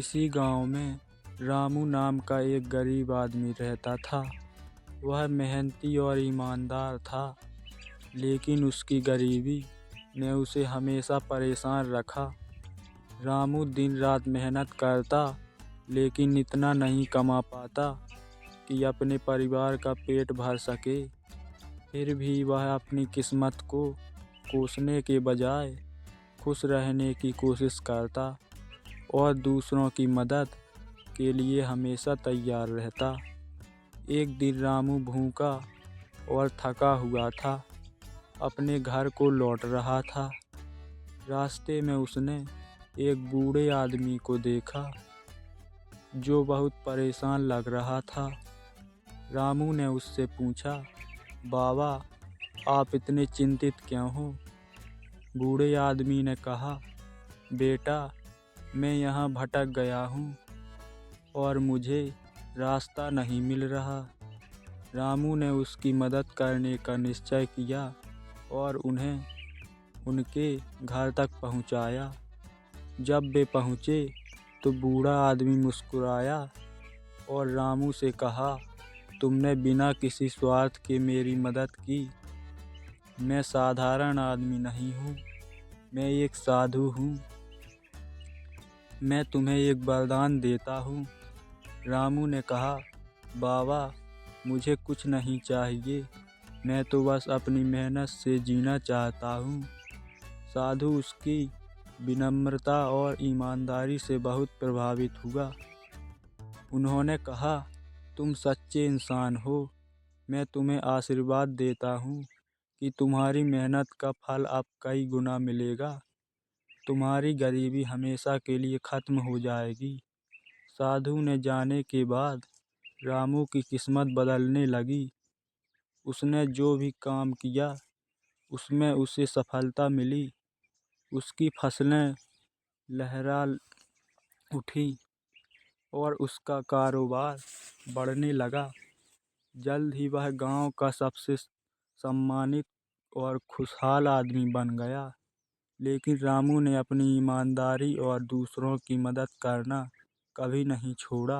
किसी गांव में रामू नाम का एक गरीब आदमी रहता था। वह मेहनती और ईमानदार था, लेकिन उसकी गरीबी ने उसे हमेशा परेशान रखा। रामू दिन रात मेहनत करता, लेकिन इतना नहीं कमा पाता कि अपने परिवार का पेट भर सके। फिर भी वह अपनी किस्मत को कोसने के बजाय खुश रहने की कोशिश करता और दूसरों की मदद के लिए हमेशा तैयार रहता। एक दिन रामू भूखा और थका हुआ था, अपने घर को लौट रहा था। रास्ते में उसने एक बूढ़े आदमी को देखा जो बहुत परेशान लग रहा था। रामू ने उससे पूछा, बाबा, आप इतने चिंतित क्यों हो? बूढ़े आदमी ने कहा, बेटा, मैं यहाँ भटक गया हूँ और मुझे रास्ता नहीं मिल रहा। रामू ने उसकी मदद करने का निश्चय किया और उन्हें उनके घर तक पहुँचाया। जब वे पहुँचे तो बूढ़ा आदमी मुस्कुराया और रामू से कहा, तुमने बिना किसी स्वार्थ के मेरी मदद की। मैं साधारण आदमी नहीं हूँ, मैं एक साधु हूँ। मैं तुम्हें एक वरदान देता हूँ। रामू ने कहा, बाबा, मुझे कुछ नहीं चाहिए, मैं तो बस अपनी मेहनत से जीना चाहता हूँ। साधु उसकी विनम्रता और ईमानदारी से बहुत प्रभावित हुआ। उन्होंने कहा, तुम सच्चे इंसान हो। मैं तुम्हें आशीर्वाद देता हूँ कि तुम्हारी मेहनत का फल अब कई गुना मिलेगा। तुम्हारी गरीबी हमेशा के लिए ख़त्म हो जाएगी। साधु ने जाने के बाद रामू की किस्मत बदलने लगी। उसने जो भी काम किया उसमें उसे सफलता मिली। उसकी फसलें लहरा उठी और उसका कारोबार बढ़ने लगा। जल्द ही वह गांव का सबसे सम्मानित और खुशहाल आदमी बन गया। लेकिन रामू ने अपनी ईमानदारी और दूसरों की मदद करना कभी नहीं छोड़ा।